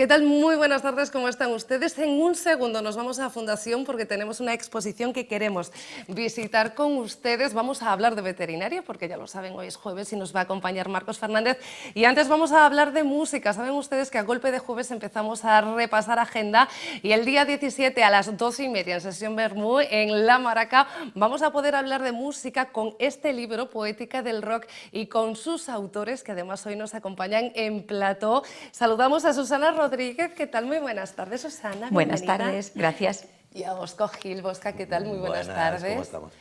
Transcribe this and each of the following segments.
¿Qué tal? Muy buenas tardes, ¿cómo están ustedes? En un segundo nos vamos a Fundación porque tenemos una exposición que queremos visitar con ustedes. Vamos a hablar de veterinaria porque ya lo saben, hoy es jueves y nos va a acompañar Marcos Fernández. Y antes vamos a hablar de música. Saben ustedes que a golpe de jueves empezamos a repasar agenda y el día 17 a las 12:30 en sesión Bermú en La Maraca vamos a poder hablar de música con este libro, Poética del Rock, y con sus autores que además hoy nos acompañan en plató. Saludamos a Susana Rodríguez. ¿Qué tal? Muy buenas tardes, Susana. Buenas Bienvenida. tardes, gracias. Y a Bosco Gil. Bosca, ¿qué tal? Muy buenas tardes. ¿Cómo estamos?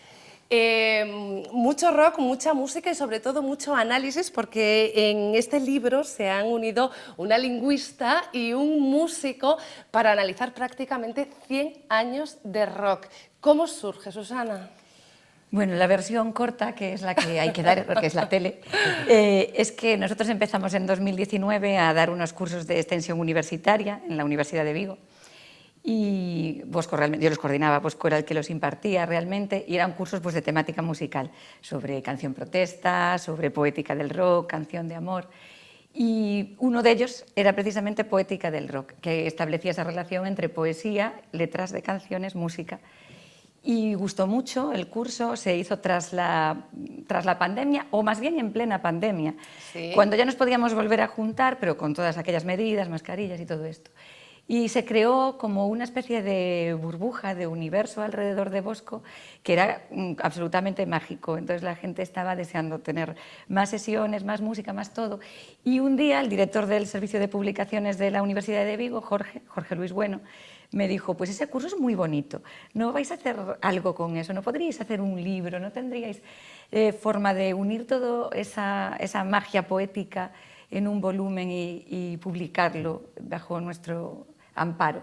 Mucho rock, mucha música y sobre todo mucho análisis, porque en este libro se han unido una lingüista y un músico para analizar prácticamente 100 años de rock. ¿Cómo surge, Susana? Bueno, la versión corta, que es la que hay que dar, porque es la tele, es que nosotros empezamos en 2019 a dar unos cursos de extensión universitaria en la Universidad de Vigo y Bosco realmente, yo los coordinaba, Bosco era el que los impartía realmente, y eran cursos pues, de temática musical, sobre canción protesta, sobre poética del rock, canción de amor. Y uno de ellos era precisamente Poética del Rock, que establecía esa relación entre poesía, letras de canciones, música. Y gustó mucho el curso, se hizo tras la pandemia, o más bien en plena pandemia, ¿Sí? Cuando ya nos podíamos volver a juntar, pero con todas aquellas medidas, mascarillas y todo esto. Y se creó como una especie de burbuja, de universo alrededor de Bosco, que era absolutamente mágico. Entonces la gente estaba deseando tener más sesiones, más música, más todo. Y un día el director del Servicio de Publicaciones de la Universidad de Vigo, Jorge Luis Bueno, me dijo, pues ese curso es muy bonito, ¿no vais a hacer algo con eso? ¿No podríais hacer un libro? ¿No tendríais forma de unir toda esa magia poética en un volumen y publicarlo bajo nuestro amparo?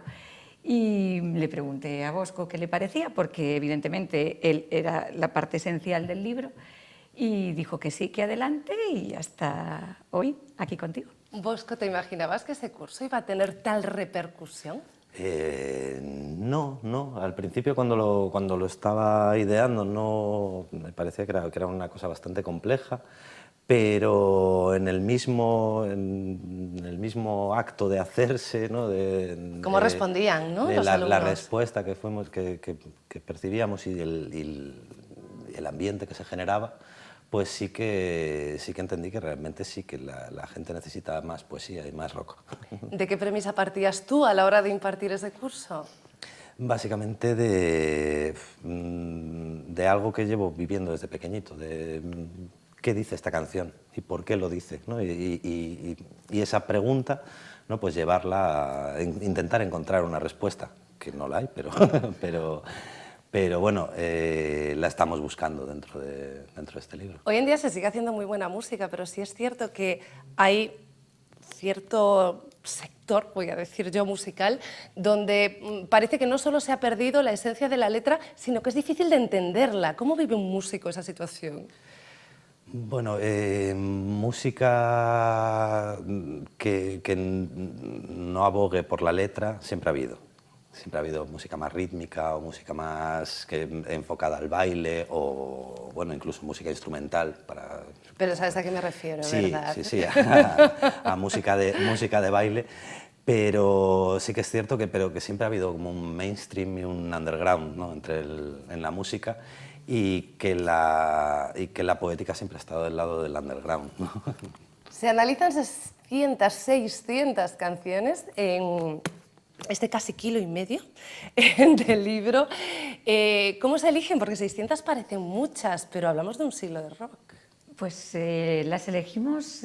Y le pregunté a Bosco qué le parecía, porque evidentemente él era la parte esencial del libro, y dijo que sí, que adelante, y hasta hoy aquí contigo. Bosco, ¿te imaginabas que ese curso iba a tener tal repercusión? No. Al principio cuando lo estaba ideando no me parecía que era una cosa bastante compleja, pero en el mismo acto de hacerse, ¿no? ¿Cómo respondían, no, los la alumnos? respuesta que percibíamos y el ambiente que se generaba, pues sí que entendí que realmente sí que la gente necesita más poesía y más rock. ¿De qué premisa partías tú a la hora de impartir ese curso? Básicamente de algo que llevo viviendo desde pequeñito, de qué dice esta canción y por qué lo dice, ¿no? Y esa pregunta, ¿no? Pues llevarla a intentar encontrar una respuesta, que no la hay, pero bueno, la estamos buscando dentro de este libro. Hoy en día se sigue haciendo muy buena música, pero sí es cierto que hay cierto sector, voy a decir yo, musical, donde parece que no solo se ha perdido la esencia de la letra, sino que es difícil de entenderla. ¿Cómo vive un músico esa situación? Bueno, música que no abogue por la letra siempre ha habido. Siempre ha habido música más rítmica o música más enfocada al baile o, bueno, incluso música instrumental para... Pero sabes a qué me refiero, sí, ¿verdad? Sí, a música de baile, pero sí que es cierto pero que siempre ha habido como un mainstream y un underground, ¿no? en la música y que la poética siempre ha estado del lado del underground, ¿no? Se analizan 600 canciones en este casi 1,5 kilos del libro. ¿Cómo se eligen? Porque 600 parecen muchas, pero hablamos de un siglo de rock. Pues las elegimos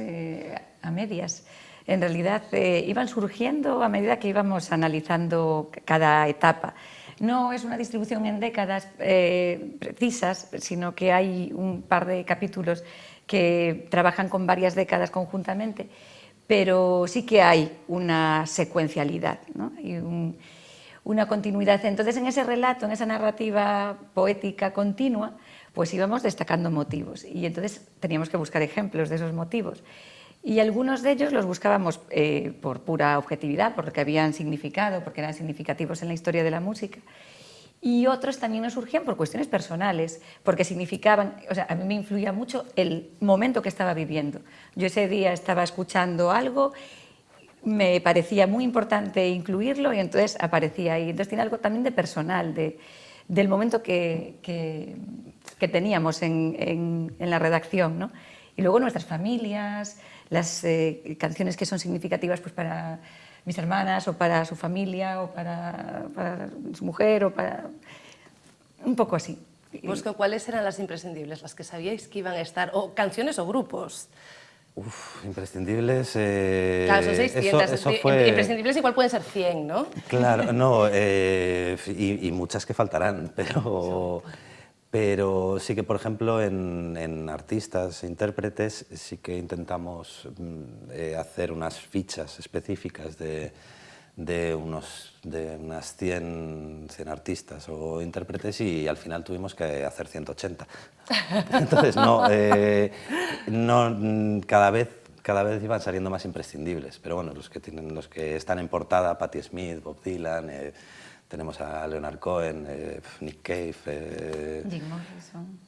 a medias. En realidad iban surgiendo a medida que íbamos analizando cada etapa. No es una distribución en décadas precisas, sino que hay un par de capítulos que trabajan con varias décadas conjuntamente, pero sí que hay una secuencialidad, ¿no? Y una continuidad. Entonces, en ese relato, en esa narrativa poética continua, pues íbamos destacando motivos y entonces teníamos que buscar ejemplos de esos motivos. Y algunos de ellos los buscábamos por pura objetividad, por lo que habían significado, porque eran significativos en la historia de la música. Y otros también nos surgían por cuestiones personales, porque significaban, o sea, a mí me influía mucho el momento que estaba viviendo. Yo ese día estaba escuchando algo, me parecía muy importante incluirlo y entonces aparecía ahí. Entonces tiene algo también de personal, del momento que teníamos en la redacción, ¿no? Y luego nuestras familias, las canciones que son significativas pues, para mis hermanas o para su familia o para su mujer o para... un poco así. Bosco, ¿cuáles eran las imprescindibles, las que sabíais que iban a estar, o canciones o grupos? Imprescindibles... Claro, son 600, eso fue... imprescindibles igual pueden ser 100, ¿no? Claro, no, y muchas que faltarán, pero sí que, por ejemplo, en artistas, intérpretes, sí que intentamos hacer unas fichas específicas de unas 100 artistas o intérpretes y al final tuvimos que hacer 180. Entonces, cada vez iban saliendo más imprescindibles, pero bueno, los que están en portada, Patti Smith, Bob Dylan, tenemos a Leonard Cohen, Nick Cave, Jim Morrison,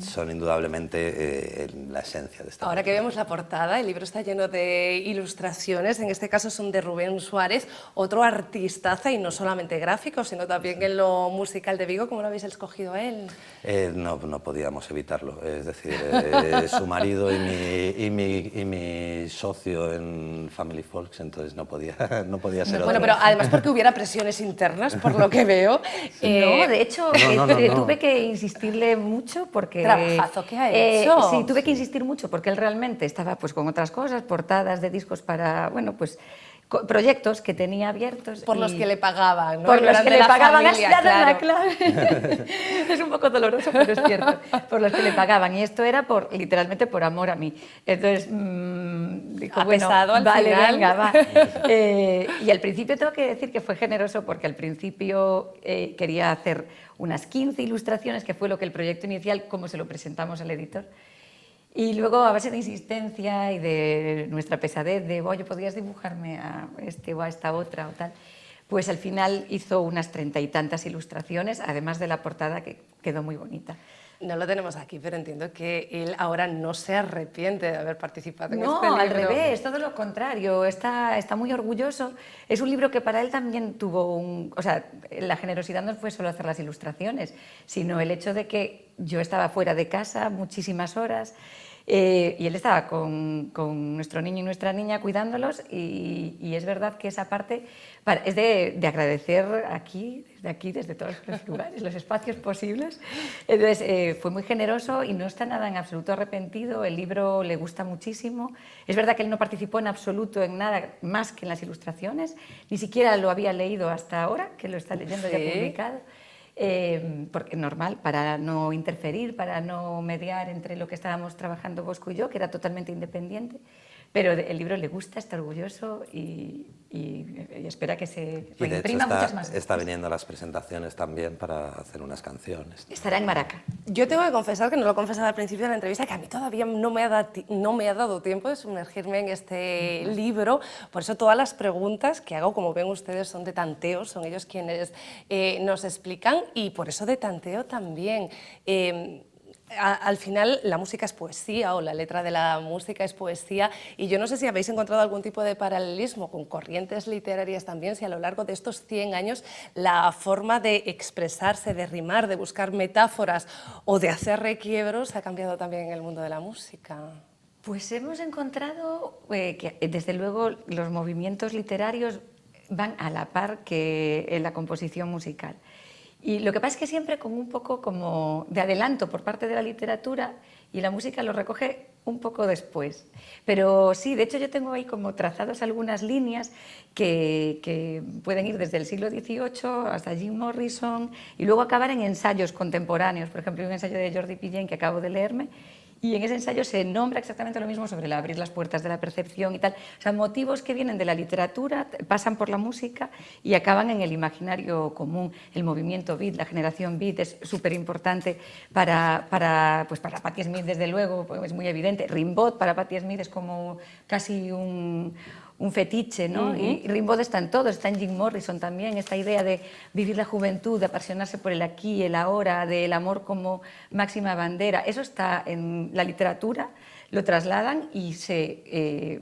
son indudablemente la esencia de esta Ahora música. que vemos la portada, el libro está lleno de ilustraciones, en este caso son de Rubén Suárez, otro artistaza y no solamente gráfico, sino también en lo musical de Vigo. ¿Cómo lo habéis escogido a él? No podíamos evitarlo, es decir, su marido y mi socio en Family Folks, entonces no podía ser Bueno, otro. pero además porque hubiera presiones internas, por lo que veo. No, de hecho, No. tuve que insistirle mucho porque... Trabajazo que ha hecho. Sí, tuve que insistir mucho porque él realmente estaba pues, con otras cosas, portadas de discos para, bueno, pues proyectos que tenía abiertos. Por los que le pagaban, ¿no? Por los Eran que de le la pagaban, familia, has dado la claro. clave. Es un poco doloroso, pero es cierto. Por los que le pagaban. Y esto era literalmente por amor a mí. Entonces, dijo, Ha bueno, pesado al vale, final. venga, va. Y al principio tengo que decir que fue generoso porque al principio quería hacer unas 15 ilustraciones, que fue lo que el proyecto inicial, como se lo presentamos al editor. Y luego, a base de insistencia y de nuestra pesadez de, oye, ¿podrías dibujarme a este o a esta otra o tal? Pues al final hizo unas 30 y tantas ilustraciones, además de la portada que quedó muy bonita. No lo tenemos aquí, pero entiendo que él ahora no se arrepiente de haber participado en No, este libro. al revés, todo lo contrario, está muy orgulloso. Es un libro que para él también tuvo o sea, la generosidad no fue solo hacer las ilustraciones, sino el hecho de que yo estaba fuera de casa muchísimas horas y él estaba con nuestro niño y nuestra niña cuidándolos y es verdad que esa parte es de agradecer aquí, desde todos los lugares, los espacios posibles. Entonces, fue muy generoso y no está nada en absoluto arrepentido, el libro le gusta muchísimo. Es verdad que él no participó en absoluto en nada más que en las ilustraciones, ni siquiera lo había leído hasta ahora, que lo está leyendo ya publicado. Porque normal, para no interferir, para no mediar entre lo que estábamos trabajando Bosco y yo, que era totalmente independiente, pero el libro le gusta, está orgulloso y espera que se Y de hecho imprima muchas más. está viniendo a las presentaciones también para hacer unas canciones. Estará en Maraca. Yo tengo que confesar, que no lo confesaba al principio de la entrevista, que a mí todavía no me ha dado tiempo de sumergirme en este libro. Por eso todas las preguntas que hago, como ven ustedes, son de tanteo, son ellos quienes nos explican, y por eso de tanteo también. Al final la música es poesía, o la letra de la música es poesía, y yo no sé si habéis encontrado algún tipo de paralelismo con corrientes literarias también, si a lo largo de estos 100 años la forma de expresarse, de rimar, de buscar metáforas o de hacer requiebros ha cambiado también en el mundo de la música. Pues hemos encontrado que desde luego los movimientos literarios van a la par que en la composición musical. Y lo que pasa es que siempre con un poco como de adelanto por parte de la literatura, y la música lo recoge un poco después. Pero sí, de hecho yo tengo ahí como trazados algunas líneas que pueden ir desde el siglo XVIII hasta Jim Morrison y luego acabar en ensayos contemporáneos. Por ejemplo, un ensayo de Jordi Pillén que acabo de leerme Y en ese ensayo se nombra exactamente lo mismo sobre el abrir las puertas de la percepción y tal. O sea, motivos que vienen de la literatura, pasan por la música y acaban en el imaginario común. El movimiento beat, la generación beat es súper importante para Patti Smith, desde luego, pues es muy evidente. Rimbaud para Patti Smith es como casi un fetiche, ¿no? Y Rimbaud está en todo, está en Jim Morrison también, esta idea de vivir la juventud, de apasionarse por el aquí y el ahora, del amor como máxima bandera. Eso está en la literatura, lo trasladan y se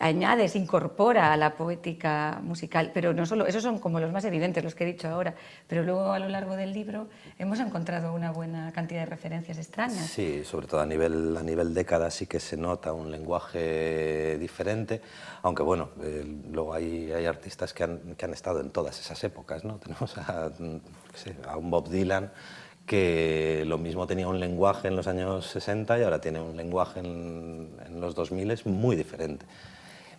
añade, se incorpora a la poética musical, pero no solo, esos son como los más evidentes, los que he dicho ahora, pero luego a lo largo del libro hemos encontrado una buena cantidad de referencias extrañas. Sí, sobre todo a nivel década sí que se nota un lenguaje diferente, aunque bueno, luego hay artistas que han estado en todas esas épocas, ¿no? Tenemos a un Bob Dylan que lo mismo tenía un lenguaje en los años 60 y ahora tiene un lenguaje en los 2000 muy diferente.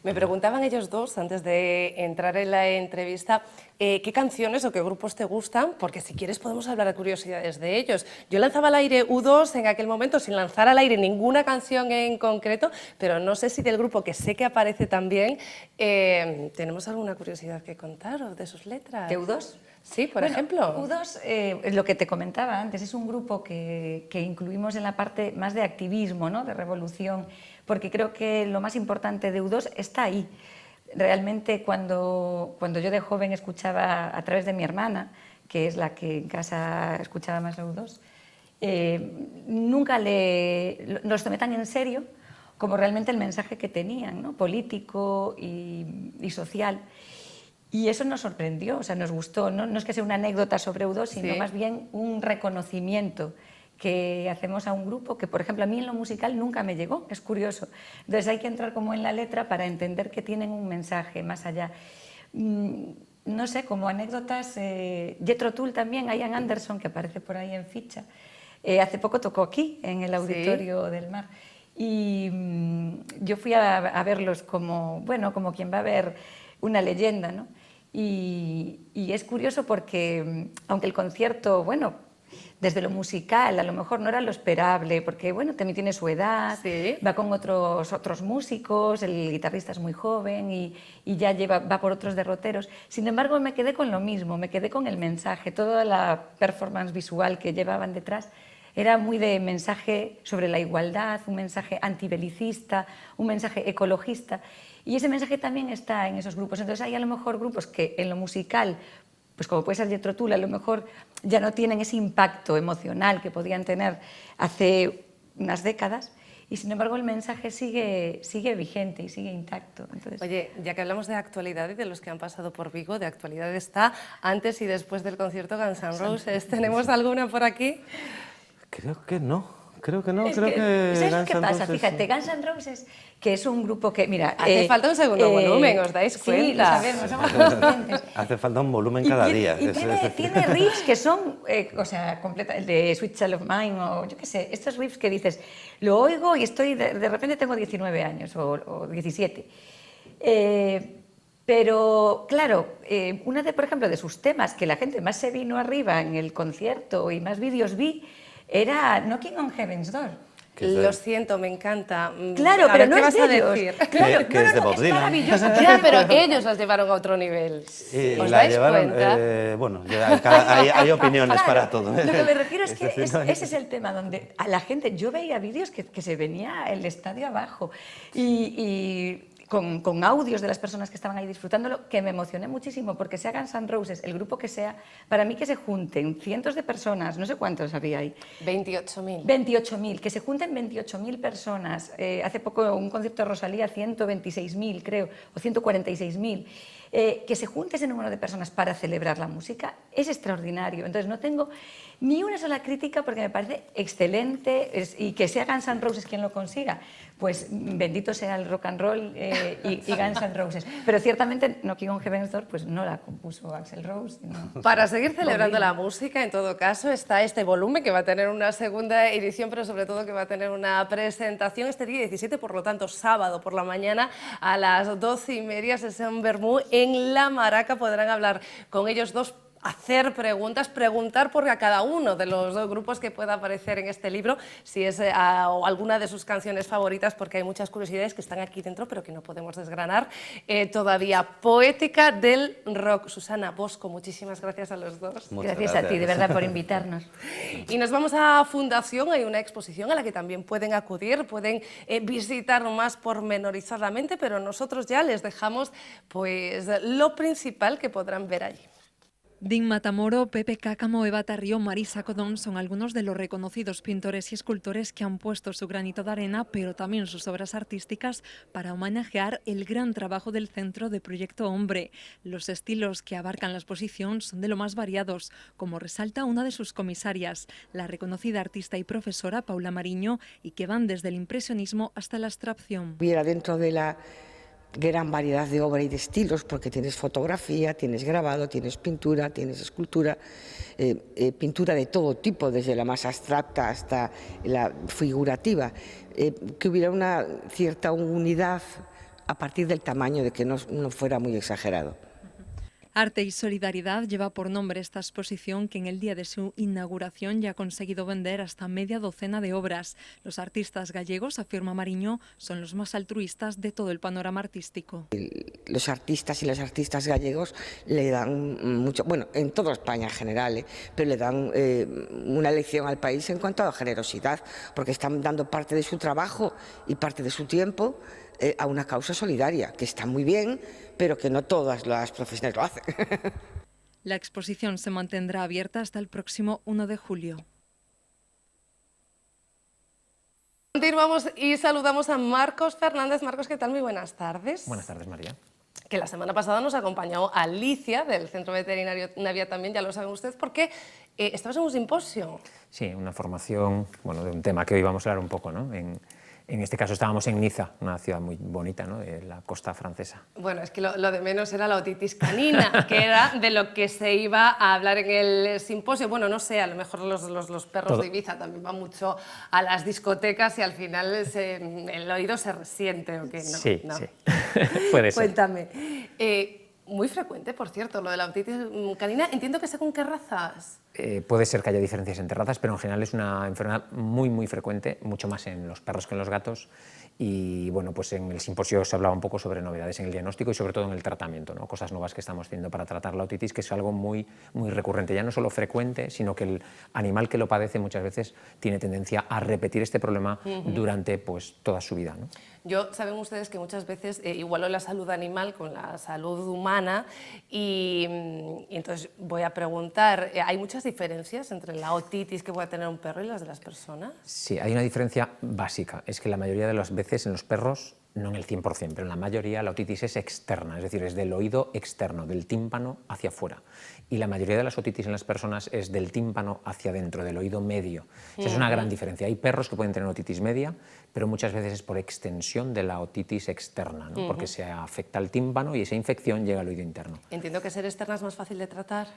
Me preguntaban ellos dos, antes de entrar en la entrevista, qué canciones o qué grupos te gustan, porque si quieres podemos hablar de curiosidades de ellos. Yo lanzaba al aire U2 en aquel momento sin lanzar al aire ninguna canción en concreto, pero no sé si del grupo que sé que aparece también, ¿tenemos alguna curiosidad que contar o de sus letras? ¿De U2? Sí, por ejemplo. U2, lo que te comentaba antes, es un grupo que incluimos en la parte más de activismo, ¿no? De revolución, porque creo que lo más importante de U2 está ahí. Realmente cuando yo de joven escuchaba a través de mi hermana, que es la que en casa escuchaba más a U2, nunca los tomé tan en serio como realmente el mensaje que tenían, ¿no? Político y social. Y eso nos sorprendió, o sea, nos gustó. No es que sea una anécdota sobre U2, sino más bien un reconocimiento que hacemos a un grupo que, por ejemplo, a mí en lo musical nunca me llegó, es curioso. Entonces hay que entrar como en la letra para entender que tienen un mensaje más allá. No sé, como anécdotas, Jethro Tull también, Ian Anderson, que aparece por ahí en ficha, hace poco tocó aquí, en el Auditorio del Mar. Y yo fui a verlos como quien va a ver una leyenda, ¿no? Y es curioso porque, aunque el concierto, desde lo musical a lo mejor no era lo esperable, porque también tiene su edad, va con otros músicos, el guitarrista es muy joven y ya va por otros derroteros. Sin embargo, me quedé con lo mismo, me quedé con el mensaje, toda la performance visual que llevaban detrás era muy de mensaje sobre la igualdad, un mensaje antibelicista, un mensaje ecologista. Y ese mensaje también está en esos grupos. Entonces hay a lo mejor grupos que en lo musical, pues como puede ser Jethro Tull, a lo mejor ya no tienen ese impacto emocional que podían tener hace unas décadas, y sin embargo el mensaje sigue vigente y sigue intacto. Entonces... Oye, ya que hablamos de actualidad y de los que han pasado por Vigo, de actualidad está antes y después del concierto Guns N' Roses. ¿Tenemos alguna por aquí? Creo que no. Creo que ¿Sabes qué pasa? Fíjate, Guns N' Roses, que es un grupo que, mira... Hace falta un segundo volumen, ¿os dais cuenta? Sí, lo sabemos, somos conscientes. Hace falta un volumen cada día. Y tiene riffs que son, el de Sweet Child of Mine, o yo qué sé, estos riffs que dices, lo oigo y estoy, de repente tengo 19 años o 17. Pero, claro, por ejemplo, de sus temas que la gente más se vino arriba en el concierto y más vídeos vi, era Knocking on Heaven's Door. Lo siento, me encanta. Claro, pero no es de ellos. Claro, que es de Bob Dylan. Maravilloso. Ya, pero ellos las llevaron a otro nivel. ¿Os dais cuenta? Hay opiniones para todo. Lo que me refiero es que ese es el tema donde a la gente... Yo veía vídeos que se venía el estadio abajo y con audios de las personas que estaban ahí disfrutándolo, que me emocioné muchísimo, porque sea Guns N' Roses, el grupo que sea, para mí que se junten cientos de personas, no sé cuántos había ahí. 28.000. 28.000, que se junten 28.000 personas. Hace poco un concierto de Rosalía, 126.000 creo, o 146.000. Que se junte ese número de personas para celebrar la música es extraordinario. Entonces no tengo ni una sola crítica porque me parece excelente y que sea Guns N' Roses quien lo consiga, pues bendito sea el rock and roll y Guns N' Roses. Pero ciertamente Knocking on Heaven's Door pues no la compuso Axl Rose. No. Para seguir celebrando la música, en todo caso, está este volumen que va a tener una segunda edición, pero sobre todo que va a tener una presentación este día 17, por lo tanto sábado por la mañana a las 12:30, sesión Vermú en La Maraca. Podrán hablar con ellos dos hacer preguntas, preguntar por a cada uno de los grupos que pueda aparecer en este libro, si es o alguna de sus canciones favoritas, porque hay muchas curiosidades que están aquí dentro, pero que no podemos desgranar todavía. Poética del rock. Susana, Bosco, muchísimas gracias a los dos. Muchas Gracias a ti, de verdad, por invitarnos. Y nos vamos a Fundación, hay una exposición a la que también pueden acudir, pueden visitar más pormenorizadamente, pero nosotros ya les dejamos pues lo principal que podrán ver allí. Din Matamoro, Pepe Cácamo, Eva Tarrió, Marisa Codón son algunos de los reconocidos pintores y escultores que han puesto su granito de arena, pero también sus obras artísticas, para homenajear el gran trabajo del Centro de Proyecto Hombre. Los estilos que abarcan la exposición son de lo más variados, como resalta una de sus comisarias, la reconocida artista y profesora Paula Mariño, y que van desde el impresionismo hasta la abstracción. Viera dentro de la gran variedad de obra y de estilos, porque tienes fotografía, tienes grabado, tienes pintura, tienes escultura, pintura de todo tipo, desde la más abstracta hasta la figurativa, que hubiera una cierta unidad a partir del tamaño, de que no fuera muy exagerado. Arte y Solidaridad lleva por nombre esta exposición, que en el día de su inauguración ya ha conseguido vender hasta media docena de obras. Los artistas gallegos, afirma Mariño, son los más altruistas de todo el panorama artístico. Los artistas y las artistas gallegos le dan mucho, bueno, en toda España en general, pero le dan una lección al país en cuanto a generosidad, porque están dando parte de su trabajo y parte de su tiempo a una causa solidaria, que está muy bien, pero que no todas las profesiones lo hacen. La exposición se mantendrá abierta hasta el próximo 1 de julio. Continuamos y saludamos a Marcos Fernández. Marcos, ¿qué tal? Muy buenas tardes. Buenas tardes, María. Que la semana pasada nos acompañó Alicia, del Centro Veterinario Navia también, ya lo saben ustedes, porque estabas en un simposio. Sí, una formación, bueno, de un tema que hoy vamos a hablar un poco, ¿no? En este caso estábamos en Niza, una ciudad muy bonita, ¿no?, de la costa francesa. Bueno, es que lo de menos era la otitis canina, que era de lo que se iba a hablar en el simposio. Bueno, no sé, a lo mejor los perros de Ibiza también van mucho a las discotecas y al final el oído se resiente, ¿o qué? No, sí, no. sí, puede ser. Cuéntame. Muy frecuente, por cierto, lo de la otitis canina. Entiendo que según qué razas. Puede ser que haya diferencias entre razas, pero en general es una enfermedad muy frecuente, mucho más en los perros que en los gatos. Y bueno, pues en el simposio se hablaba un poco sobre novedades en el diagnóstico y sobre todo en el tratamiento, ¿no? Cosas nuevas que estamos haciendo para tratar la otitis, que es algo muy recurrente, ya no solo frecuente, sino que el animal que lo padece muchas veces tiene tendencia a repetir este problema durante pues toda su vida, ¿no? Saben ustedes que muchas veces igualo la salud animal con la salud humana y entonces voy a preguntar, ¿hay muchas diferencias entre la otitis que puede tener un perro y las de las personas? Sí, hay una diferencia básica, es que la mayoría de las veces en los perros, no en el 100%, pero en la mayoría la otitis es externa, es decir, es del oído externo, del tímpano hacia afuera. Y la mayoría de las otitis en las personas es del tímpano hacia adentro, del oído medio. Esa es una gran diferencia. Hay perros que pueden tener otitis media, pero muchas veces es por extensión de la otitis externa, ¿no? Porque se afecta al tímpano y esa infección llega al oído interno. Entiendo que ser externa es más fácil de tratar.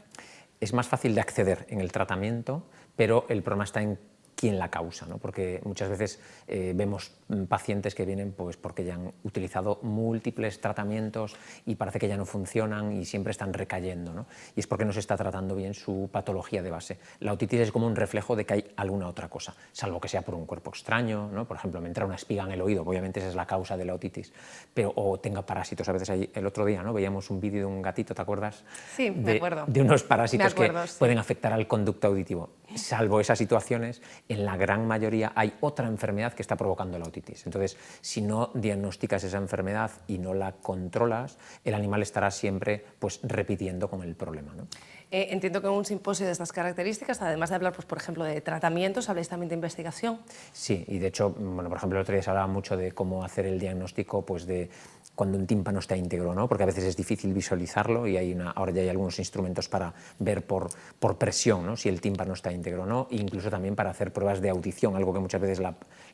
Es más fácil de acceder en el tratamiento, pero el problema está en quién la causa, ¿no? Porque muchas veces vemos pacientes que vienen pues, porque ya han utilizado múltiples tratamientos y parece que ya no funcionan y siempre están recayendo, ¿no? Y es porque no se está tratando bien su patología de base. La otitis es como un reflejo de que hay alguna otra cosa, salvo que sea por un cuerpo extraño, ¿no? Por ejemplo, me entra una espiga en el oído, obviamente esa es la causa de la otitis, pero, o tenga parásitos. A veces el otro día, ¿no?, veíamos un vídeo de un gatito, ¿te acuerdas? Sí, me acuerdo. De unos parásitos me acuerdo, que sí. pueden afectar al conducto auditivo. Salvo esas situaciones, en la gran mayoría hay otra enfermedad que está provocando la otitis. Entonces, si no diagnosticas esa enfermedad y no la controlas, el animal estará siempre pues, repitiendo con el problema, ¿no? Entiendo que en un simposio de estas características, además de hablar, pues, por ejemplo, de tratamientos, habláis también de investigación. Sí, y de hecho, bueno, por ejemplo, el otro día se hablaba mucho de cómo hacer el diagnóstico pues, de cuando un tímpano está íntegro, ¿no? Porque a veces es difícil visualizarlo y ahora ya hay algunos instrumentos para ver por presión, ¿no?, si el tímpano está íntegro o no, e incluso también para hacer pruebas de audición, algo que muchas veces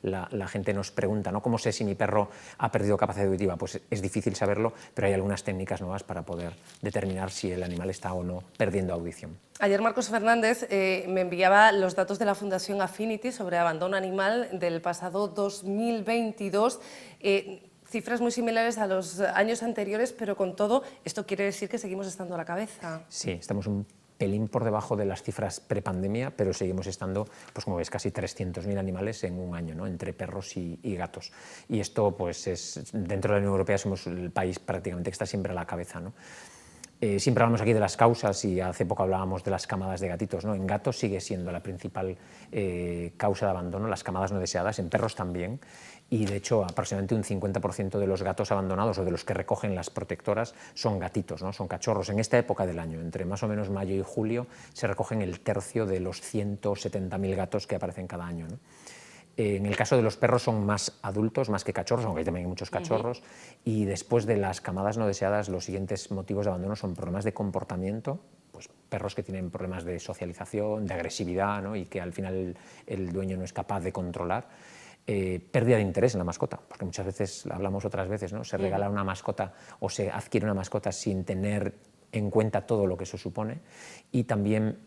la gente nos pregunta, ¿no? ¿Cómo sé si mi perro ha perdido capacidad auditiva? Pues es difícil saberlo, pero hay algunas técnicas nuevas para poder determinar si el animal está o no perdiendo audición. Ayer Marcos Fernández me enviaba los datos de la Fundación Affinity sobre abandono animal del pasado 2022, cifras muy similares a los años anteriores, pero con todo, esto quiere decir que seguimos estando a la cabeza. Sí, estamos un pelín por debajo de las cifras prepandemia, pero seguimos estando, pues como ves, casi 300.000 animales en un año, ¿no? Entre perros y gatos. Y esto, pues, dentro de la Unión Europea somos el país prácticamente que está siempre a la cabeza, ¿no? Siempre hablamos aquí de las causas y hace poco hablábamos de las camadas de gatitos, ¿no? En gatos sigue siendo la principal causa de abandono, las camadas no deseadas, en perros también, y de hecho aproximadamente un 50% de los gatos abandonados o de los que recogen las protectoras son gatitos, ¿no? Son cachorros. En esta época del año, entre más o menos mayo y julio, se recogen el tercio de los 170.000 gatos que aparecen cada año, ¿no? En el caso de los perros son más adultos, más que cachorros, aunque también hay muchos cachorros, y después de las camadas no deseadas, los siguientes motivos de abandono son problemas de comportamiento, pues perros que tienen problemas de socialización, de agresividad, ¿no? Y que al final el dueño no es capaz de controlar. Pérdida de interés en la mascota, porque muchas veces, hablamos otras veces, ¿no? Se regala una mascota o se adquiere una mascota sin tener en cuenta todo lo que eso supone, y también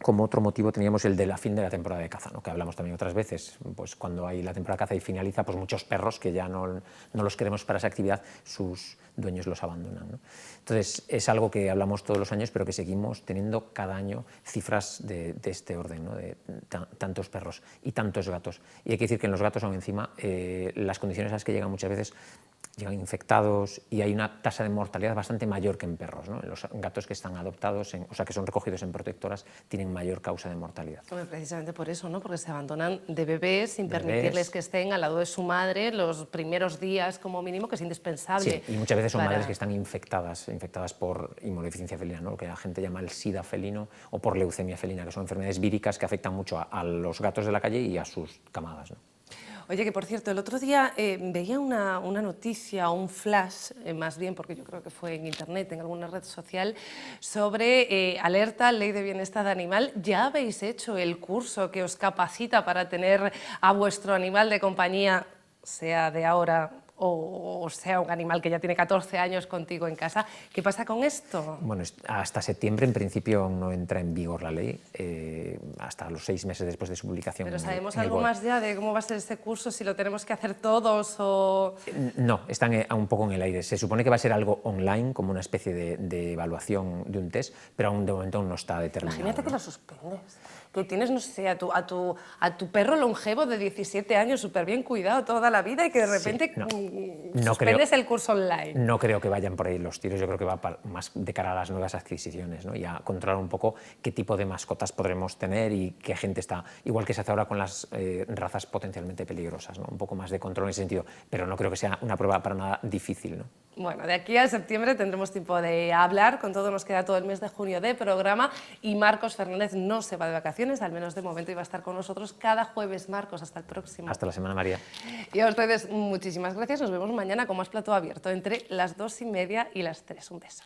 como otro motivo teníamos el de la fin de la temporada de caza, ¿no? Que hablamos también otras veces, pues cuando hay la temporada de caza y finaliza, pues muchos perros que ya no los queremos para esa actividad, sus dueños los abandonan, ¿no? Entonces es algo que hablamos todos los años, pero que seguimos teniendo cada año cifras de este orden, ¿no? De tantos perros y tantos gatos. Y hay que decir que en los gatos aún encima las condiciones a las que llegan muchas veces llegan infectados y hay una tasa de mortalidad bastante mayor que en perros, ¿no? Los gatos que están adoptados, o sea, que son recogidos en protectoras, tienen mayor causa de mortalidad. Precisamente por eso, ¿no? Porque se abandonan de bebés sin permitirles que estén al lado de su madre los primeros días como mínimo, que es indispensable. Sí, y muchas veces son madres que están infectadas por inmunodeficiencia felina, ¿no? Lo que la gente llama el SIDA felino, o por leucemia felina, que son enfermedades víricas que afectan mucho a los gatos de la calle y a sus camadas, ¿no? Oye, que por cierto, el otro día veía una noticia, un flash, más bien, porque yo creo que fue en internet, en alguna red social, sobre alerta, ley de bienestar animal. ¿Ya habéis hecho el curso que os capacita para tener a vuestro animal de compañía, sea de ahora o sea un animal que ya tiene 14 años contigo en casa? ¿Qué pasa con esto? Bueno, hasta septiembre en principio no entra en vigor la ley, hasta los 6 meses después de su publicación. ¿Pero sabemos algo más ya de cómo va a ser ese curso, si lo tenemos que hacer todos o...? No, están un poco en el aire. Se supone que va a ser algo online, como una especie de evaluación de un test, pero aún de momento no está determinado. Imagínate, ¿no?, que lo suspendes, que tienes, no sé, a tu perro longevo de 17 años súper bien cuidado toda la vida y que de repente suspendes el curso online. No creo que vayan por ahí los tiros, yo creo que va más de cara a las nuevas adquisiciones, ¿no? Y a controlar un poco qué tipo de mascotas podremos tener y qué gente está, igual que se hace ahora con las razas potencialmente peligrosas, ¿no? Un poco más de control en ese sentido, pero no creo que sea una prueba para nada difícil, ¿no? Bueno, de aquí a septiembre tendremos tiempo de hablar, con todo nos queda todo el mes de junio de programa y Marcos Fernández no se va de vacaciones, al menos de momento, y va a estar con nosotros cada jueves. Marcos, hasta el próximo. Hasta la semana, María. Y a ustedes muchísimas gracias, nos vemos mañana con más Plato Abierto entre las 2:30 y las 3. Un beso.